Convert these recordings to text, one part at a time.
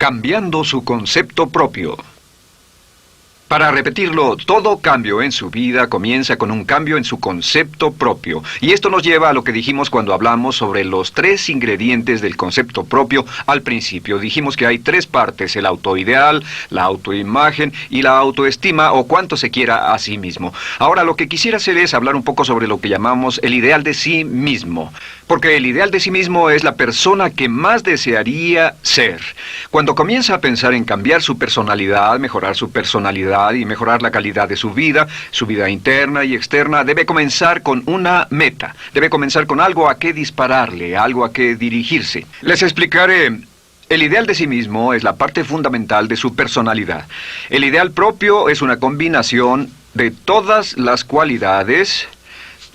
Cambiando su concepto propio. Para repetirlo, todo cambio en su vida comienza con un cambio en su concepto propio. Y esto nos lleva a lo que dijimos cuando hablamos sobre los 3 ingredientes del concepto propio al principio. Dijimos que hay 3 partes: el autoideal, la autoimagen y la autoestima, o cuánto se quiera a sí mismo. Ahora, lo que quisiera hacer es hablar un poco sobre lo que llamamos el ideal de sí mismo. Porque el ideal de sí mismo es la persona que más desearía ser. Cuando comienza a pensar en cambiar su personalidad, mejorar su personalidad y mejorar la calidad de su vida interna y externa, debe comenzar con una meta. Debe comenzar con algo a qué dispararle, algo a qué dirigirse. Les explicaré. El ideal de sí mismo es la parte fundamental de su personalidad. El ideal propio es una combinación de todas las cualidades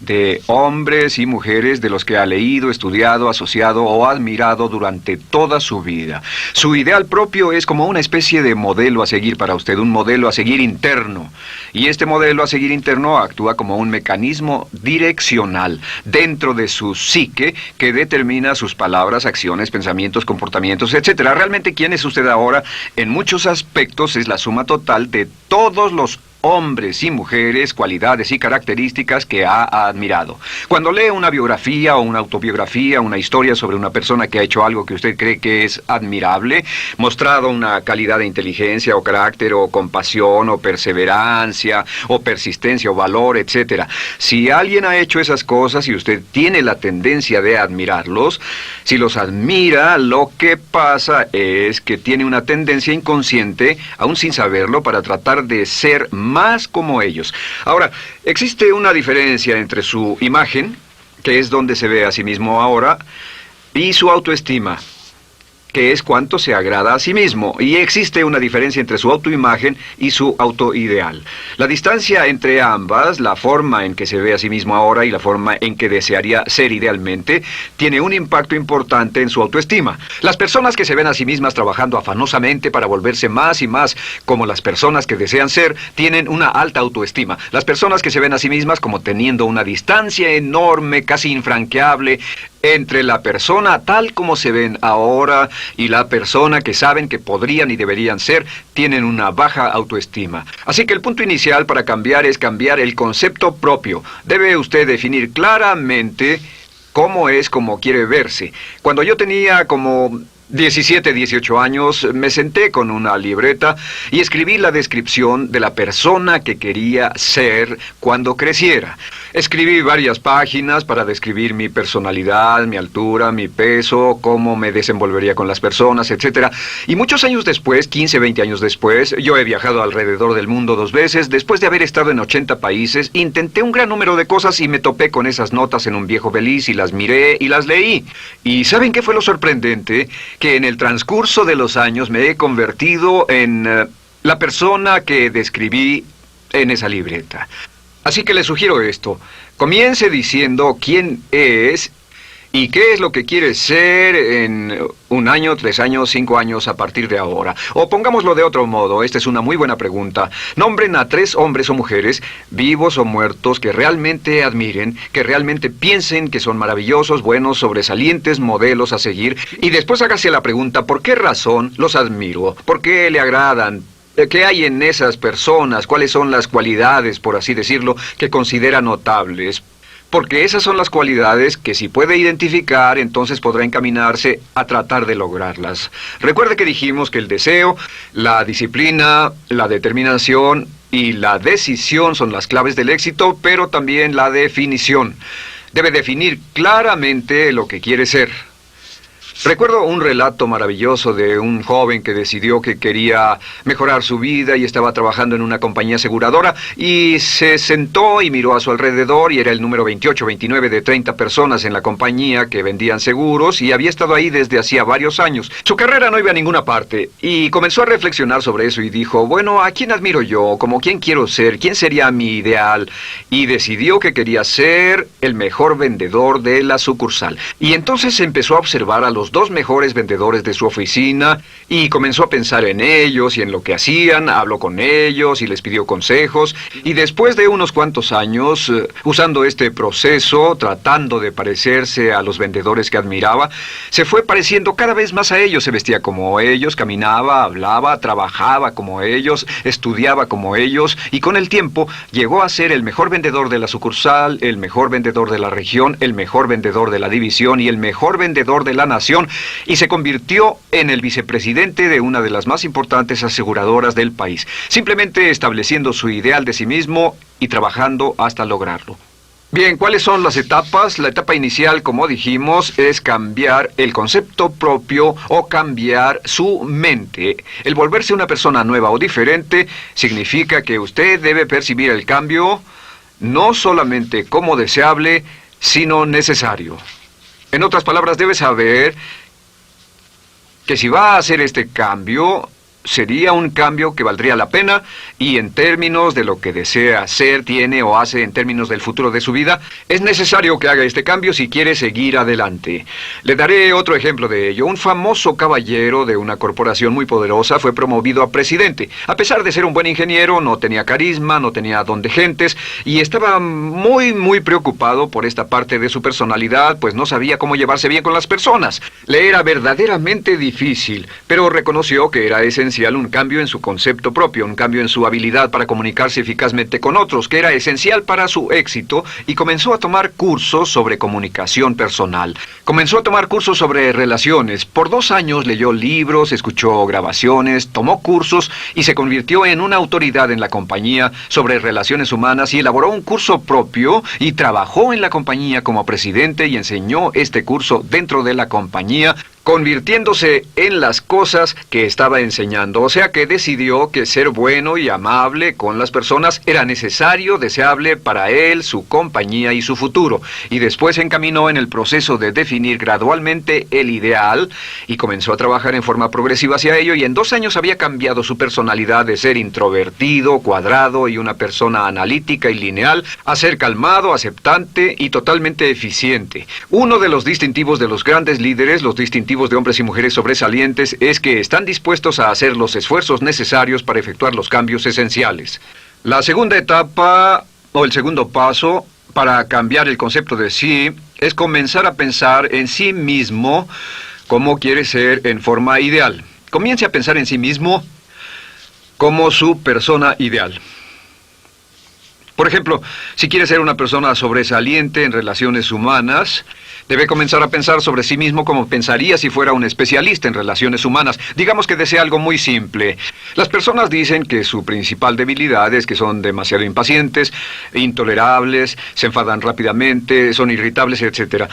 de hombres y mujeres de los que ha leído, estudiado, asociado o admirado durante toda su vida. Su ideal propio es como una especie de modelo a seguir para usted, un modelo a seguir interno. Y este modelo a seguir interno actúa como un mecanismo direccional dentro de su psique que determina sus palabras, acciones, pensamientos, comportamientos, etc. Realmente, ¿quién es usted ahora? En muchos aspectos es la suma total de todos los hombres y mujeres, cualidades y características que ha admirado. Cuando lee una biografía o una autobiografía, una historia sobre una persona que ha hecho algo que usted cree que es admirable, mostrado una calidad de inteligencia o carácter o compasión o perseverancia o persistencia o valor, etc. Si alguien ha hecho esas cosas y usted tiene la tendencia de admirarlos, si los admira, lo que pasa es que tiene una tendencia inconsciente, aún sin saberlo, para tratar de ser más como ellos. Ahora, existe una diferencia entre su imagen, que es donde se ve a sí mismo ahora, y su autoestima, que es cuánto se agrada a sí mismo. Y existe una diferencia entre su autoimagen y su autoideal. La distancia entre ambas, la forma en que se ve a sí mismo ahora y la forma en que desearía ser idealmente, tiene un impacto importante en su autoestima. Las personas que se ven a sí mismas trabajando afanosamente para volverse más y más como las personas que desean ser, tienen una alta autoestima. Las personas que se ven a sí mismas como teniendo una distancia enorme, casi infranqueable, entre la persona tal como se ven ahora y la persona que saben que podrían y deberían ser, tienen una baja autoestima. Así que el punto inicial para cambiar es cambiar el concepto propio. Debe usted definir claramente cómo es como quiere verse. Cuando yo tenía como 17, 18 años, me senté con una libreta y escribí la descripción de la persona que quería ser cuando creciera. Escribí varias páginas para describir mi personalidad, mi altura, mi peso, cómo me desenvolvería con las personas, etc. Y muchos años después, 15, 20 años después, yo he viajado alrededor del mundo 2 veces. Después de haber estado en 80 países, intenté un gran número de cosas y me topé con esas notas en un viejo Belize y las miré y las leí. ¿Y saben qué fue lo sorprendente? Que en el transcurso de los años me he convertido en la persona que describí en esa libreta. Así que le sugiero esto. Comience diciendo quién es y qué es lo que quiere ser en 1 año, 3 años, 5 años a partir de ahora. O pongámoslo de otro modo, esta es una muy buena pregunta. Nombren a 3 hombres o mujeres, vivos o muertos, que realmente admiren, que realmente piensen que son maravillosos, buenos, sobresalientes, modelos a seguir. Y después hágase la pregunta, ¿por qué razón los admiro? ¿Por qué le agradan? ¿Qué hay en esas personas? ¿Cuáles son las cualidades, por así decirlo, que considera notables? Porque esas son las cualidades que si puede identificar, entonces podrá encaminarse a tratar de lograrlas. Recuerde que dijimos que el deseo, la disciplina, la determinación y la decisión son las claves del éxito, pero también la definición. Debe definir claramente lo que quiere ser. Recuerdo un relato maravilloso de un joven que decidió que quería mejorar su vida y estaba trabajando en una compañía aseguradora y se sentó y miró a su alrededor y era el número 28, 29 de 30 personas en la compañía que vendían seguros y había estado ahí desde hacía varios años. Su carrera no iba a ninguna parte y comenzó a reflexionar sobre eso y dijo, bueno, ¿a quién admiro yo? ¿Cómo quién quiero ser? ¿Quién sería mi ideal? Y decidió que quería ser el mejor vendedor de la sucursal. Y entonces empezó a observar a los los dos mejores vendedores de su oficina y comenzó a pensar en ellos y en lo que hacían, habló con ellos y les pidió consejos. Y después de unos cuantos años, usando este proceso, tratando de parecerse a los vendedores que admiraba, se fue pareciendo cada vez más a ellos. Se vestía como ellos, caminaba, hablaba, trabajaba como ellos, estudiaba como ellos, y con el tiempo llegó a ser el mejor vendedor de la sucursal, el mejor vendedor de la región, el mejor vendedor de la división y el mejor vendedor de la nación, y se convirtió en el vicepresidente de una de las más importantes aseguradoras del país, simplemente estableciendo su ideal de sí mismo y trabajando hasta lograrlo. Bien, ¿cuáles son las etapas? La etapa inicial, como dijimos, es cambiar el concepto propio o cambiar su mente. El volverse una persona nueva o diferente significa que usted debe percibir el cambio no solamente como deseable, sino necesario. En otras palabras, debe saber que si va a hacer este cambio, sería un cambio que valdría la pena, y en términos de lo que desea hacer, tiene o hace en términos del futuro de su vida, es necesario que haga este cambio si quiere seguir adelante. Le daré otro ejemplo de ello. Un famoso caballero de una corporación muy poderosa fue promovido a presidente. A pesar de ser un buen ingeniero, no tenía carisma, no tenía don de gentes, y estaba muy preocupado por esta parte de su personalidad, pues no sabía cómo llevarse bien con las personas. Le era verdaderamente difícil, pero reconoció que era esencial un cambio en su concepto propio, un cambio en su habilidad para comunicarse eficazmente con otros, que era esencial para su éxito, y comenzó a tomar cursos sobre comunicación personal. Comenzó a tomar cursos sobre relaciones. Por 2 años leyó libros, escuchó grabaciones, tomó cursos y se convirtió en una autoridad en la compañía sobre relaciones humanas, y elaboró un curso propio y trabajó en la compañía como presidente y enseñó este curso dentro de la compañía, convirtiéndose en las cosas que estaba enseñando. O sea que decidió que ser bueno y amable con las personas era necesario, deseable para él, su compañía y su futuro. Y después se encaminó en el proceso de definir gradualmente el ideal y comenzó a trabajar en forma progresiva hacia ello, y en 2 años había cambiado su personalidad de ser introvertido, cuadrado y una persona analítica y lineal a ser calmado, aceptante y totalmente eficiente. Uno de los distintivos de los grandes líderes, los distintivos de hombres y mujeres sobresalientes, es que están dispuestos a hacer los esfuerzos necesarios para efectuar los cambios esenciales. La segunda etapa, o el segundo paso, para cambiar el concepto de sí, es comenzar a pensar en sí mismo como quiere ser en forma ideal. Comience a pensar en sí mismo como su persona ideal. Por ejemplo, si quiere ser una persona sobresaliente en relaciones humanas, debe comenzar a pensar sobre sí mismo como pensaría si fuera un especialista en relaciones humanas. Digamos que desea algo muy simple. Las personas dicen que su principal debilidad es que son demasiado impacientes, intolerables, se enfadan rápidamente, son irritables, etc.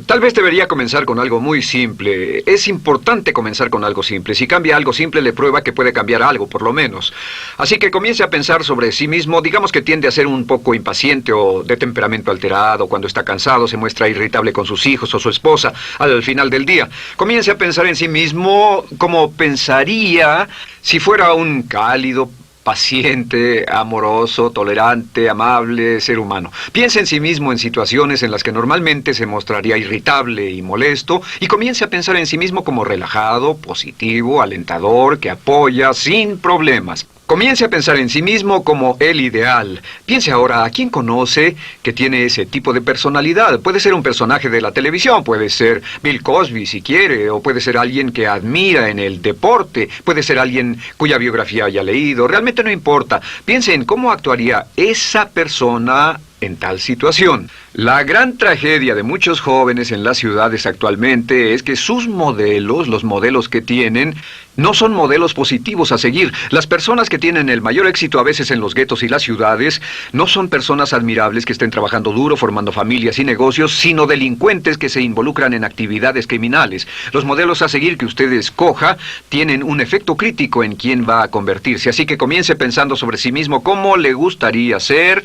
Tal vez debería comenzar con algo muy simple. Es importante comenzar con algo simple. Si cambia algo simple, le prueba que puede cambiar algo, por lo menos. Así que comience a pensar sobre sí mismo. Digamos que tiende a ser un poco impaciente o de temperamento alterado. Cuando está cansado, se muestra irritable con sus hijos o su esposa al final del día. Comience a pensar en sí mismo como pensaría si fuera un cálido, paciente, amoroso, tolerante, amable ser humano. Piense en sí mismo en situaciones en las que normalmente se mostraría irritable y molesto, y comience a pensar en sí mismo como relajado, positivo, alentador, que apoya sin problemas. Comience a pensar en sí mismo como el ideal. Piense ahora a quién conoce que tiene ese tipo de personalidad. Puede ser un personaje de la televisión, puede ser Bill Cosby si quiere, o puede ser alguien que admira en el deporte, puede ser alguien cuya biografía haya leído. Realmente no importa. Piense en cómo actuaría esa persona en tal situación. La gran tragedia de muchos jóvenes en las ciudades actualmente es que sus modelos, los modelos que tienen, no son modelos positivos a seguir. Las personas que tienen el mayor éxito a veces en los guetos y las ciudades no son personas admirables que estén trabajando duro, formando familias y negocios, sino delincuentes que se involucran en actividades criminales. Los modelos a seguir que usted escoja tienen un efecto crítico en quién va a convertirse. Así que comience pensando sobre sí mismo cómo le gustaría ser.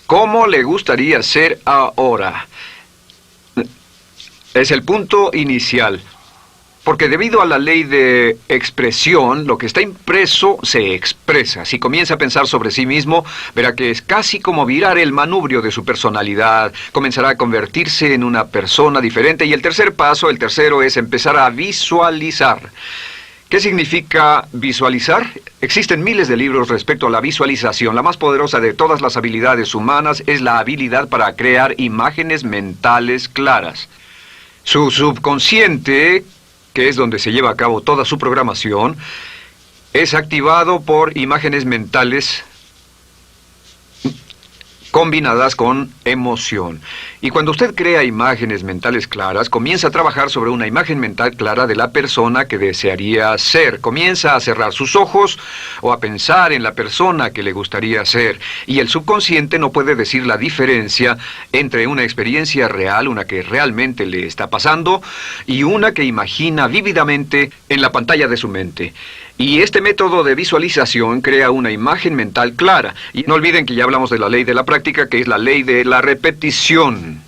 ¿Cómo le gustaría ser ahora? Es el punto inicial. Porque debido a la ley de expresión, lo que está impreso se expresa. Si comienza a pensar sobre sí mismo, verá que es casi como virar el manubrio de su personalidad. Comenzará a convertirse en una persona diferente. Y el tercer paso, el tercero, es empezar a visualizar. ¿Qué significa visualizar? Existen miles de libros respecto a la visualización. La más poderosa de todas las habilidades humanas es la habilidad para crear imágenes mentales claras. Su subconsciente, que es donde se lleva a cabo toda su programación, es activado por imágenes mentales combinadas con emoción. Y cuando usted crea imágenes mentales claras, comienza a trabajar sobre una imagen mental clara de la persona que desearía ser. Comienza a cerrar sus ojos o a pensar en la persona que le gustaría ser. Y el subconsciente no puede decir la diferencia entre una experiencia real, una que realmente le está pasando, y una que imagina vívidamente en la pantalla de su mente. Y este método de visualización crea una imagen mental clara. Y no olviden que ya hablamos de la ley de la práctica, que es la ley de la repetición.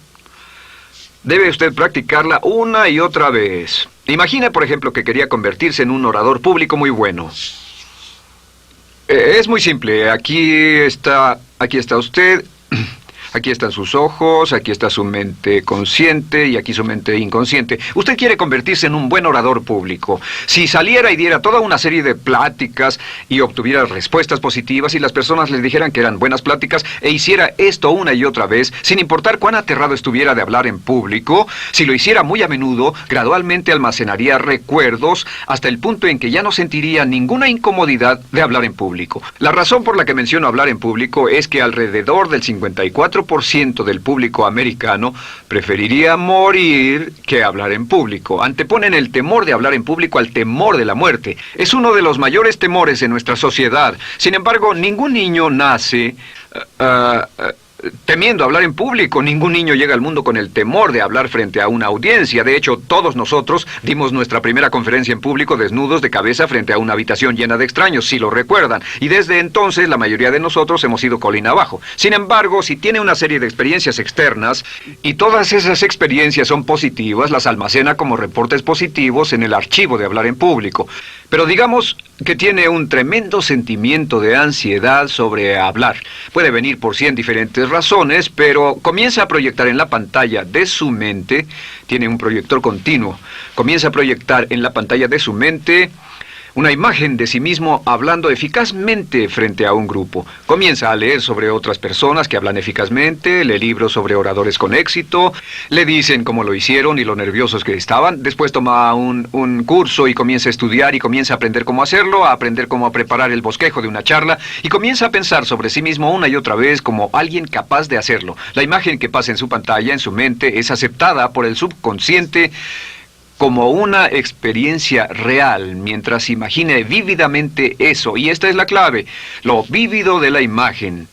Debe usted practicarla una y otra vez. Imagine, por ejemplo, que quería convertirse en un orador público muy bueno. Es muy simple. Aquí está usted. Aquí están sus ojos, aquí está su mente consciente y aquí su mente inconsciente. Usted quiere convertirse en un buen orador público. Si saliera y diera toda una serie de pláticas y obtuviera respuestas positivas y las personas le dijeran que eran buenas pláticas e hiciera esto una y otra vez, sin importar cuán aterrado estuviera de hablar en público, si lo hiciera muy a menudo, gradualmente almacenaría recuerdos hasta el punto en que ya no sentiría ninguna incomodidad de hablar en público. La razón por la que menciono hablar en público es que alrededor del 54% del público americano preferiría morir que hablar en público. Anteponen el temor de hablar en público al temor de la muerte. Es uno de los mayores temores en nuestra sociedad. Sin embargo, ningún niño nace temiendo hablar en público. Ningún niño llega al mundo con el temor de hablar frente a una audiencia. De hecho, todos nosotros dimos nuestra primera conferencia en público desnudos de cabeza frente a una habitación llena de extraños, si lo recuerdan. Y desde entonces, la mayoría de nosotros hemos ido colina abajo. Sin embargo, si tiene una serie de experiencias externas, y todas esas experiencias son positivas, las almacena como reportes positivos en el archivo de hablar en público. Pero digamos que tiene un tremendo sentimiento de ansiedad sobre hablar. Puede venir por 100 diferentes razones, pero comienza a proyectar en la pantalla de su mente, tiene un proyector continuo, comienza a proyectar en la pantalla de su mente una imagen de sí mismo hablando eficazmente frente a un grupo. Comienza a leer sobre otras personas que hablan eficazmente, lee libros sobre oradores con éxito, le dicen cómo lo hicieron y lo nerviosos que estaban. Después toma un curso y comienza a estudiar y comienza a aprender cómo hacerlo, a aprender cómo preparar el bosquejo de una charla y comienza a pensar sobre sí mismo una y otra vez como alguien capaz de hacerlo. La imagen que pasa en su pantalla, en su mente, es aceptada por el subconsciente como una experiencia real, mientras imagine vívidamente eso. Y esta es la clave, lo vívido de la imagen.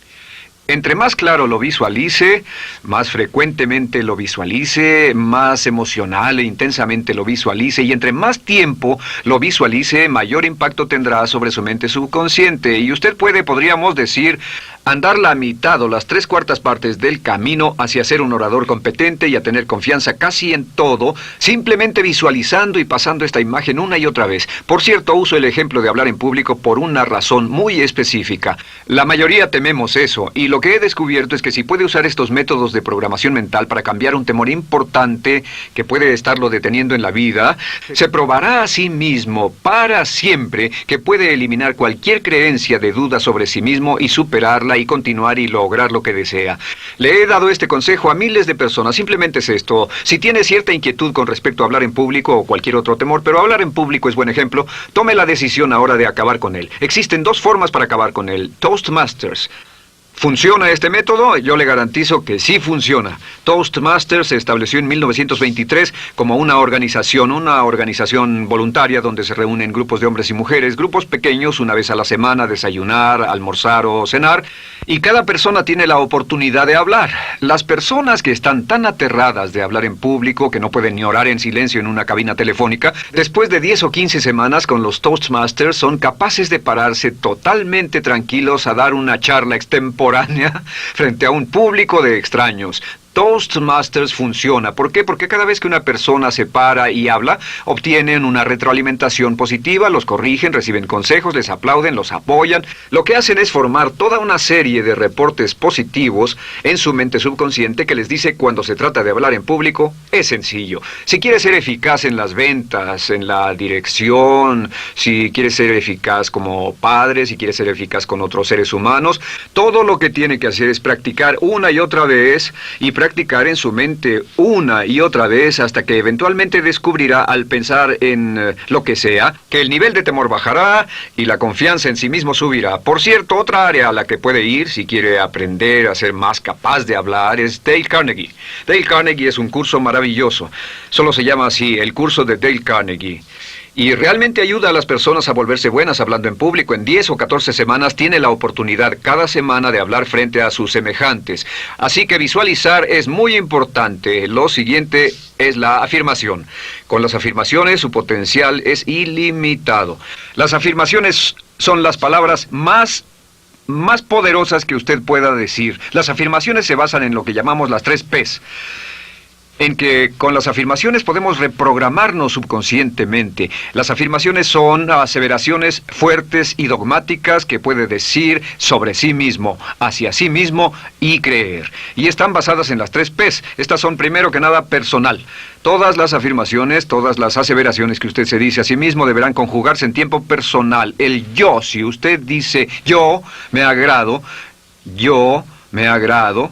Entre más claro lo visualice, más frecuentemente lo visualice, más emocional e intensamente lo visualice, y entre más tiempo lo visualice, mayor impacto tendrá sobre su mente subconsciente. Y usted podríamos decir, andar la mitad o las 3/4 partes del camino hacia ser un orador competente y a tener confianza casi en todo, simplemente visualizando y pasando esta imagen una y otra vez. Por cierto, uso el ejemplo de hablar en público por una razón muy específica. La mayoría tememos eso, y lo que he descubierto es que si puede usar estos métodos de programación mental para cambiar un temor importante que puede estarlo deteniendo en la vida, se probará a sí mismo para siempre que puede eliminar cualquier creencia de duda sobre sí mismo y superarla y continuar y lograr lo que desea. Le he dado este consejo a miles de personas. Simplemente es esto: si tiene cierta inquietud con respecto a hablar en público o cualquier otro temor, pero hablar en público es buen ejemplo, tome la decisión ahora de acabar con él. Existen 2 formas para acabar con él. Toastmasters. ¿Funciona este método? Yo le garantizo que sí funciona. Toastmasters se estableció en 1923 como una organización voluntaria donde se reúnen grupos de hombres y mujeres, grupos pequeños, una vez a la semana, desayunar, almorzar o cenar, y cada persona tiene la oportunidad de hablar. Las personas que están tan aterradas de hablar en público que no pueden ni orar en silencio en una cabina telefónica, después de 10 o 15 semanas con los Toastmasters son capaces de pararse totalmente tranquilos a dar una charla extemporánea frente a un público de extraños. Toastmasters funciona. ¿Por qué? Porque cada vez que una persona se para y habla, obtienen una retroalimentación positiva, los corrigen, reciben consejos, les aplauden, los apoyan. Lo que hacen es formar toda una serie de reportes positivos en su mente subconsciente que les dice cuando se trata de hablar en público, es sencillo. Si quieres ser eficaz en las ventas, en la dirección, si quieres ser eficaz como padre, si quieres ser eficaz con otros seres humanos, todo lo que tiene que hacer es practicar una y otra vez y practicar en su mente una y otra vez hasta que eventualmente descubrirá al pensar en lo que sea, que el nivel de temor bajará y la confianza en sí mismo subirá. Por cierto, otra área a la que puede ir si quiere aprender a ser más capaz de hablar es Dale Carnegie. Dale Carnegie es un curso maravilloso. Solo se llama así, el curso de Dale Carnegie. Y realmente ayuda a las personas a volverse buenas hablando en público. En 10 o 14 semanas tiene la oportunidad cada semana de hablar frente a sus semejantes. Así que visualizar es muy importante. Lo siguiente es la afirmación. Con las afirmaciones su potencial es ilimitado. Las afirmaciones son las palabras más poderosas que usted pueda decir. Las afirmaciones se basan en lo que llamamos las 3 Ps. En que con las afirmaciones podemos reprogramarnos subconscientemente. Las afirmaciones son aseveraciones fuertes y dogmáticas que puede decir sobre sí mismo, hacia sí mismo y creer. Y están basadas en las 3 Ps. Estas son primero que nada personal. Todas las afirmaciones, todas las aseveraciones que usted se dice a sí mismo deberán conjugarse en tiempo personal. El yo, si usted dice yo me agrado, yo me agrado,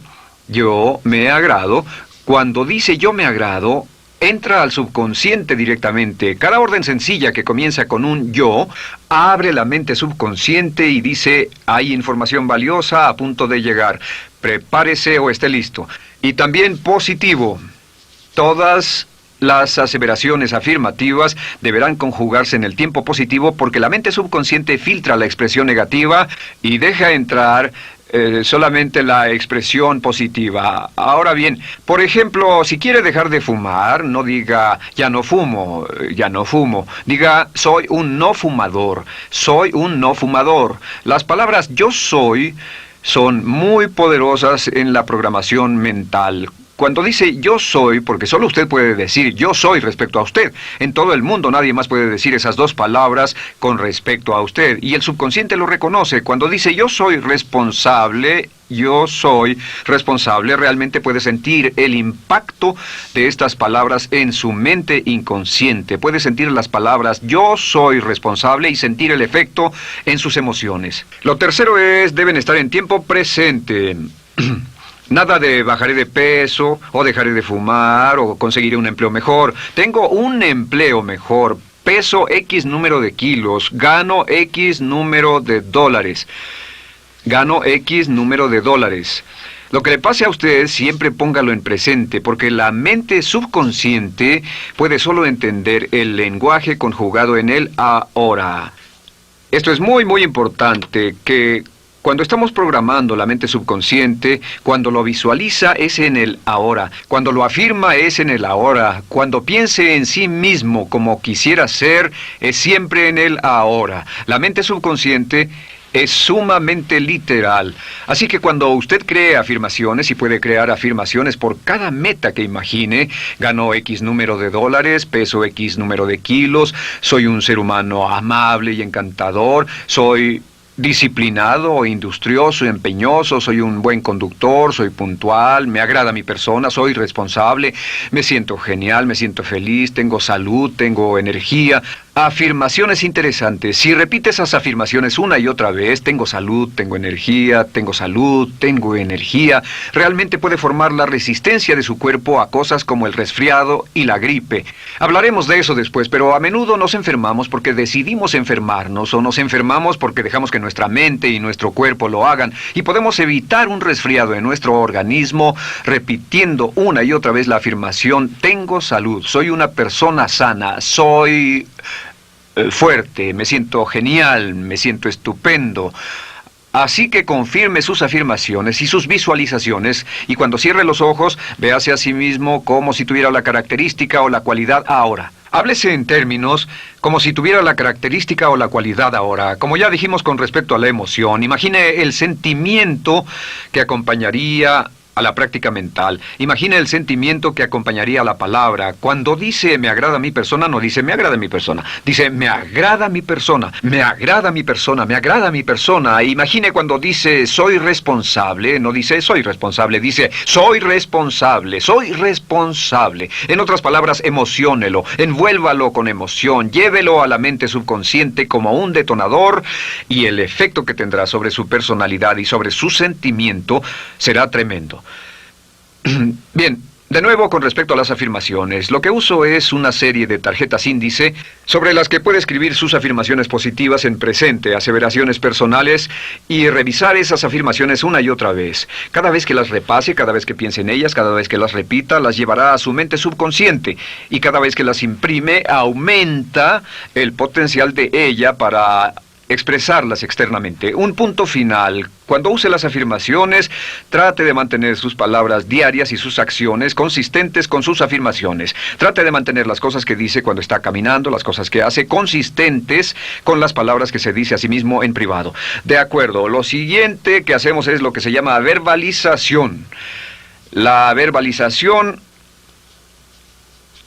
yo me agrado. Cuando dice yo me agrado, entra al subconsciente directamente. Cada orden sencilla que comienza con un yo, abre la mente subconsciente y dice, hay información valiosa a punto de llegar. Prepárese o esté listo. Y también positivo. Todas las aseveraciones afirmativas deberán conjugarse en el tiempo positivo porque la mente subconsciente filtra la expresión negativa y deja entrar solamente la expresión positiva. Ahora bien, por ejemplo, si quiere dejar de fumar, no diga ya no fumo, ya no fumo. Diga soy un no fumador, soy un no fumador. Las palabras yo soy son muy poderosas en la programación mental. Cuando dice yo soy, porque solo usted puede decir yo soy respecto a usted. En todo el mundo nadie más puede decir esas 2 palabras con respecto a usted. Y el subconsciente lo reconoce. Cuando dice yo soy responsable, realmente puede sentir el impacto de estas palabras en su mente inconsciente. Puede sentir las palabras yo soy responsable y sentir el efecto en sus emociones. Lo tercero es, deben estar en tiempo presente. Nada de bajaré de peso, o dejaré de fumar, o conseguiré un empleo mejor. Tengo un empleo mejor, peso X número de kilos, gano X número de dólares. Gano X número de dólares. Lo que le pase a usted, siempre póngalo en presente, porque la mente subconsciente puede solo entender el lenguaje conjugado en el ahora. Esto es muy, muy importante, que cuando estamos programando la mente subconsciente, cuando lo visualiza es en el ahora, cuando lo afirma es en el ahora, cuando piense en sí mismo como quisiera ser, es siempre en el ahora. La mente subconsciente es sumamente literal. Así que cuando usted cree afirmaciones, y puede crear afirmaciones por cada meta que imagine, ganó X número de dólares, peso X número de kilos, soy un ser humano amable y encantador, soy disciplinado, industrioso, empeñoso, soy un buen conductor, soy puntual, me agrada mi persona, soy responsable, me siento genial, me siento feliz, tengo salud, tengo energía. Afirmaciones interesantes. Si repite esas afirmaciones una y otra vez, tengo salud, tengo energía, tengo salud, tengo energía, realmente puede formar la resistencia de su cuerpo a cosas como el resfriado y la gripe. Hablaremos de eso después, pero a menudo nos enfermamos porque decidimos enfermarnos o nos enfermamos porque dejamos que nuestra mente y nuestro cuerpo lo hagan y podemos evitar un resfriado en nuestro organismo repitiendo una y otra vez la afirmación tengo salud, soy una persona sana, soy fuerte, me siento genial, me siento estupendo. Así que confirme sus afirmaciones y sus visualizaciones y cuando cierre los ojos, véase a sí mismo como si tuviera la característica o la cualidad ahora. Háblese en términos como si tuviera la característica o la cualidad ahora. Como ya dijimos con respecto a la emoción, imagine el sentimiento que acompañaría a la práctica mental. Imagine el sentimiento que acompañaría a la palabra. Cuando dice me agrada mi persona, no dice me agrada mi persona. Dice me agrada mi persona, me agrada mi persona, me agrada mi persona. Imagine cuando dice soy responsable, no dice soy responsable, dice soy responsable, soy responsable. En otras palabras, emociónelo, envuélvalo con emoción, llévelo a la mente subconsciente como un detonador y el efecto que tendrá sobre su personalidad y sobre su sentimiento será tremendo. Bien, de nuevo con respecto a las afirmaciones, lo que uso es una serie de tarjetas índice sobre las que puede escribir sus afirmaciones positivas en presente, aseveraciones personales y revisar esas afirmaciones una y otra vez. Cada vez que las repase, cada vez que piense en ellas, cada vez que las repita, las llevará a su mente subconsciente y cada vez que las imprime, aumenta el potencial de ella para expresarlas externamente. Un punto final. Cuando use las afirmaciones, trate de mantener sus palabras diarias y sus acciones consistentes con sus afirmaciones. Trate de mantener las cosas que dice cuando está caminando, las cosas que hace, consistentes con las palabras que se dice a sí mismo en privado. De acuerdo, lo siguiente que hacemos es lo que se llama verbalización. La verbalización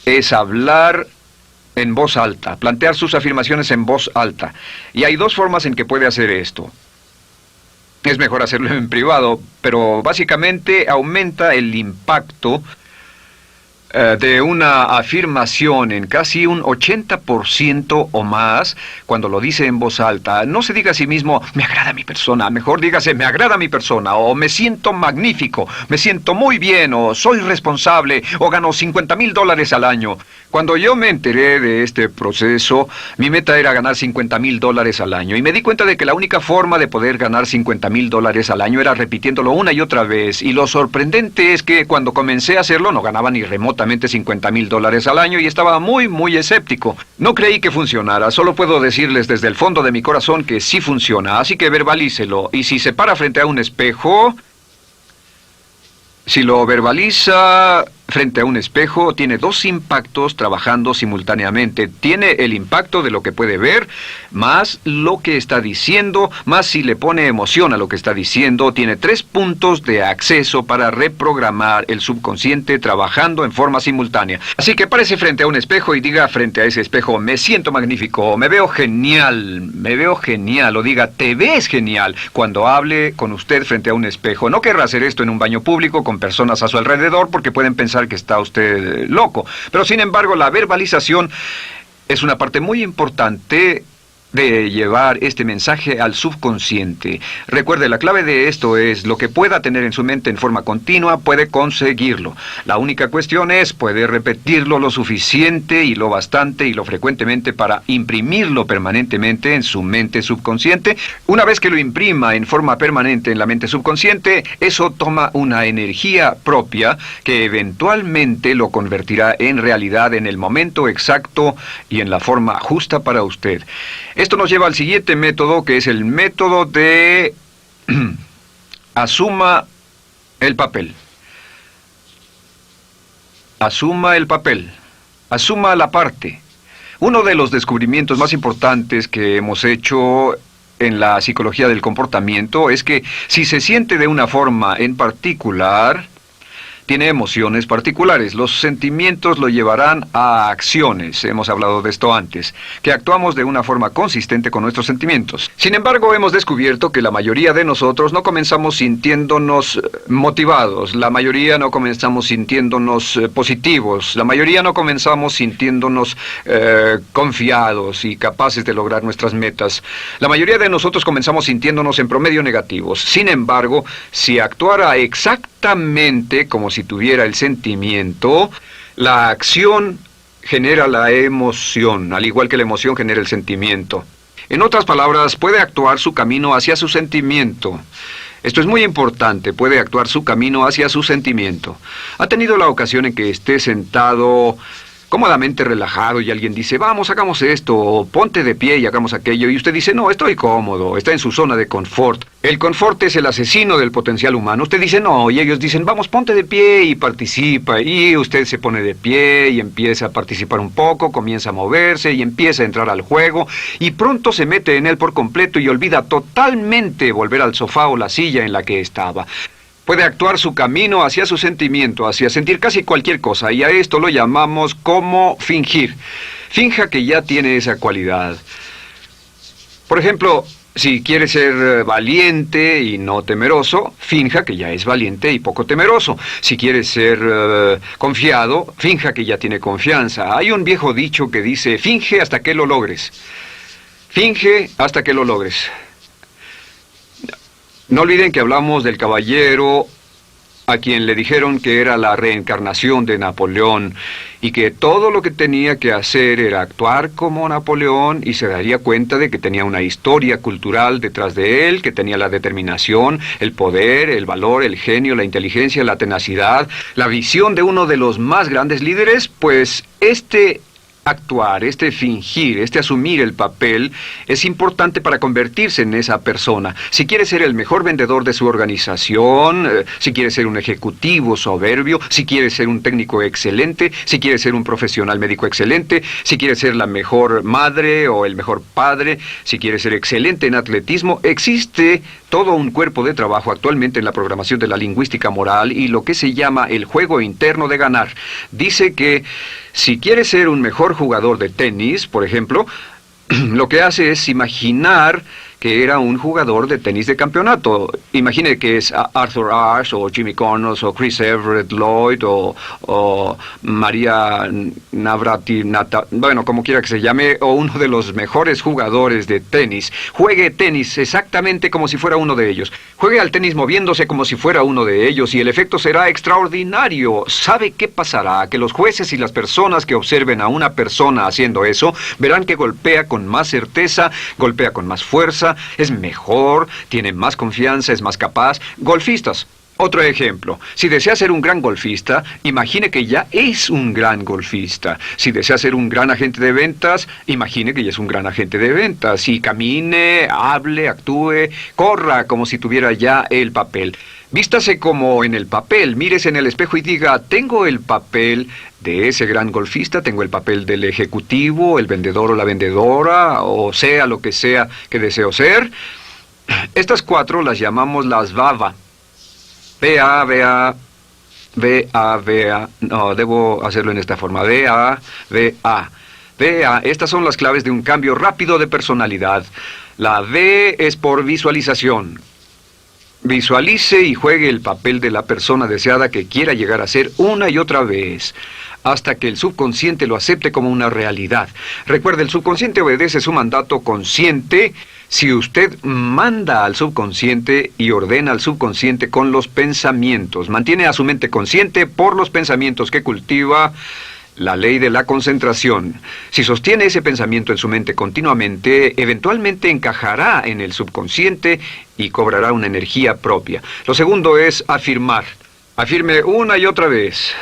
es hablar en voz alta, plantear sus afirmaciones en voz alta. Y hay dos formas en que puede hacer esto. Es mejor hacerlo en privado, pero básicamente aumenta el impacto de una afirmación en casi un 80% o más cuando lo dice en voz alta. No se diga a sí mismo, me agrada mi persona, mejor dígase, me agrada mi persona, o me siento magnífico, me siento muy bien, o soy responsable, o gano $50,000 al año. Cuando yo me enteré de este proceso, mi meta era ganar $50,000 al año, y me di cuenta de que la única forma de poder ganar $50,000 al año era repitiéndolo una y otra vez, y lo sorprendente es que cuando comencé a hacerlo no ganaba ni remotamente $50,000 al año y estaba muy escéptico. No creí que funcionara, solo puedo decirles desde el fondo de mi corazón que sí funciona, así que verbalícelo. Y si se para frente a un espejo, si lo verbaliza frente a un espejo, tiene dos impactos trabajando simultáneamente. Tiene el impacto de lo que puede ver, más lo que está diciendo, más si le pone emoción a lo que está diciendo. Tiene 3 puntos de acceso para reprogramar el subconsciente trabajando en forma simultánea. Así que párese frente a un espejo y diga frente a ese espejo, me siento magnífico, me veo genial, o diga, te ves genial, cuando hable con usted frente a un espejo. No querrá hacer esto en un baño público con personas a su alrededor porque pueden pensar que está usted loco. Pero sin embargo, la verbalización es una parte muy importante de llevar este mensaje al subconsciente. Recuerde, la clave de esto es lo que pueda tener en su mente en forma continua, puede conseguirlo. La única cuestión es, puede repetirlo lo suficiente y lo bastante y lo frecuentemente para imprimirlo permanentemente en su mente subconsciente. Una vez que lo imprima en forma permanente en la mente subconsciente, eso toma una energía propia que eventualmente lo convertirá en realidad en el momento exacto y en la forma justa para usted. Esto nos lleva al siguiente método, que es el método de asuma el papel. Asuma el papel. Asuma la parte. Uno de los descubrimientos más importantes que hemos hecho en la psicología del comportamiento es que si se siente de una forma en particular, tiene emociones particulares. Los sentimientos lo llevarán a acciones, hemos hablado de esto antes, que actuamos de una forma consistente con nuestros sentimientos. Sin embargo, hemos descubierto que la mayoría de nosotros no comenzamos sintiéndonos motivados, la mayoría no comenzamos sintiéndonos positivos, la mayoría no comenzamos sintiéndonos confiados y capaces de lograr nuestras metas. La mayoría de nosotros comenzamos sintiéndonos en promedio negativos. Sin embargo, si actuara exactamente como si tuviera el sentimiento, la acción genera la emoción, al igual que la emoción genera el sentimiento. En otras palabras, puede actuar su camino hacia su sentimiento. Esto es muy importante, puede actuar su camino hacia su sentimiento. ¿Ha tenido la ocasión en que esté sentado cómodamente relajado y alguien dice, vamos, hagamos esto, o ponte de pie y hagamos aquello, y usted dice, no, estoy cómodo, está en su zona de confort? El confort es el asesino del potencial humano. Usted dice, no, y ellos dicen, vamos, ponte de pie y participa, y usted se pone de pie y empieza a participar un poco, comienza a moverse y empieza a entrar al juego, y pronto se mete en él por completo y olvida totalmente volver al sofá o la silla en la que estaba. Puede actuar su camino hacia su sentimiento, hacia sentir casi cualquier cosa, y a esto lo llamamos como fingir. Finja que ya tiene esa cualidad. Por ejemplo, si quiere ser valiente y no temeroso, finja que ya es valiente y poco temeroso. Si quiere ser confiado, finja que ya tiene confianza. Hay un viejo dicho que dice, finge hasta que lo logres. Finge hasta que lo logres. No olviden que hablamos del caballero a quien le dijeron que era la reencarnación de Napoleón y que todo lo que tenía que hacer era actuar como Napoleón y se daría cuenta de que tenía una historia cultural detrás de él, que tenía la determinación, el poder, el valor, el genio, la inteligencia, la tenacidad, la visión de uno de los más grandes líderes. Pues actuar, fingir, asumir el papel es importante para convertirse en esa persona. Si quiere ser el mejor vendedor de su organización, si quiere ser un ejecutivo soberbio, si quiere ser un técnico excelente, si quiere ser un profesional médico excelente, si quiere ser la mejor madre o el mejor padre, si quiere ser excelente en atletismo, existe todo un cuerpo de trabajo actualmente en la programación de la lingüística moral y lo que se llama el juego interno de ganar. Dice que si quiere ser un mejor jugador de tenis, por ejemplo, lo que hace es imaginar que era un jugador de tenis de campeonato. Imagine que es Arthur Ashe, o Jimmy Connors, o Chris Everett Lloyd, o María Navratilova, bueno, como quiera que se llame, o uno de los mejores jugadores de tenis. Juegue tenis exactamente como si fuera uno de ellos. Juegue al tenis moviéndose como si fuera uno de ellos y el efecto será extraordinario. ¿Sabe qué pasará? Que los jueces y las personas que observen a una persona haciendo eso verán que golpea con más certeza, golpea con más fuerza, es mejor, tiene más confianza, es más capaz. Golfistas. Otro ejemplo. Si desea ser un gran golfista, imagine que ya es un gran golfista. Si desea ser un gran agente de ventas, imagine que ya es un gran agente de ventas. Y camine, hable, actúe, corra como si tuviera ya el papel. Vístase como en el papel, mírese en el espejo y diga, tengo el papel de ese gran golfista, tengo el papel del ejecutivo, el vendedor o la vendedora, o sea lo que sea que deseo ser. Estas 4 las llamamos las VAVA. V-A-V-A, V-A-V-A, no, debo hacerlo en esta forma, V-A-V-A. V-A, estas son las claves de un cambio rápido de personalidad. La V es por visualización. Visualice y juegue el papel de la persona deseada que quiera llegar a ser una y otra vez, hasta que el subconsciente lo acepte como una realidad. Recuerde, el subconsciente obedece su mandato consciente. Si usted manda al subconsciente y ordena al subconsciente con los pensamientos, mantiene a su mente consciente por los pensamientos que cultiva, la ley de la concentración. Si sostiene ese pensamiento en su mente continuamente, eventualmente encajará en el subconsciente y cobrará una energía propia. Lo segundo es afirmar. Afirme una y otra vez.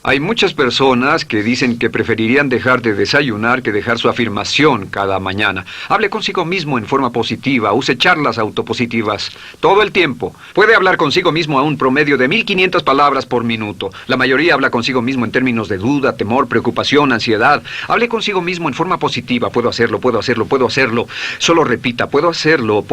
Hay muchas personas que dicen que preferirían dejar de desayunar que dejar su afirmación cada mañana. Hable consigo mismo en forma positiva, use charlas autopositivas todo el tiempo. Puede hablar consigo mismo a un promedio de 1500 palabras por minuto. La mayoría habla consigo mismo en términos de duda, temor, preocupación, ansiedad. Hable consigo mismo en forma positiva. Puedo hacerlo, puedo hacerlo, puedo hacerlo. Solo repita, puedo hacerlo,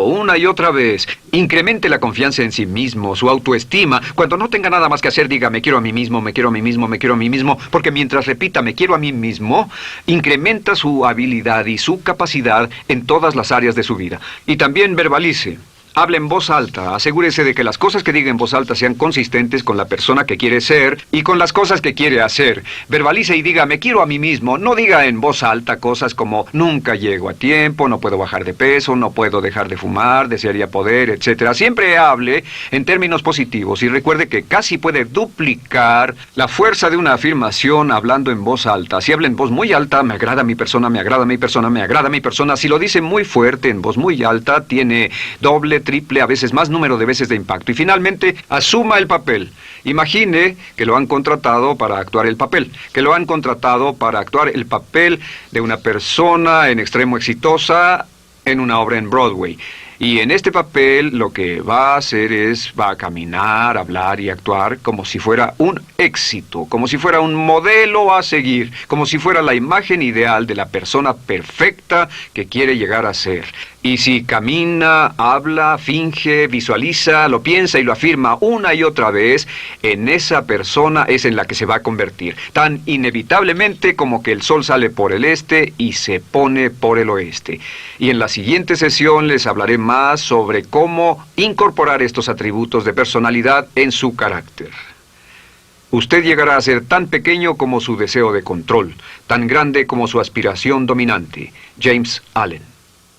una y otra vez. Incremente la confianza en sí mismo, su autoestima. Cuando no tenga nada más que hacer, diga, me quiero a mí mismo, me quiero a mí mismo, me quiero a mí mismo, porque mientras repita, me quiero a mí mismo, incrementa su habilidad y su capacidad en todas las áreas de su vida. Y también verbalice. Hable en voz alta, asegúrese de que las cosas que diga en voz alta sean consistentes con la persona que quiere ser y con las cosas que quiere hacer. Verbalice y diga, me quiero a mí mismo. No diga en voz alta cosas como, nunca llego a tiempo, no puedo bajar de peso, no puedo dejar de fumar, desearía poder, etc. Siempre hable en términos positivos y recuerde que casi puede duplicar la fuerza de una afirmación hablando en voz alta. Si habla en voz muy alta, me agrada mi persona, me agrada mi persona, me agrada mi persona. Si lo dice muy fuerte, en voz muy alta, tiene doble, triple, a veces más número de veces de impacto. Y finalmente, asuma el papel. Imagine que lo han contratado para actuar el papel, que lo han contratado para actuar el papel de una persona en extremo exitosa en una obra en Broadway. Y en este papel lo que va a hacer va a caminar, hablar y actuar como si fuera un éxito, como si fuera un modelo a seguir, como si fuera la imagen ideal de la persona perfecta que quiere llegar a ser. Y si camina, habla, finge, visualiza, lo piensa y lo afirma una y otra vez, en esa persona es en la que se va a convertir, tan inevitablemente como que el sol sale por el este y se pone por el oeste. Y en la siguiente sesión les hablaré más sobre cómo incorporar estos atributos de personalidad en su carácter. Usted llegará a ser tan pequeño como su deseo de control, tan grande como su aspiración dominante. James Allen.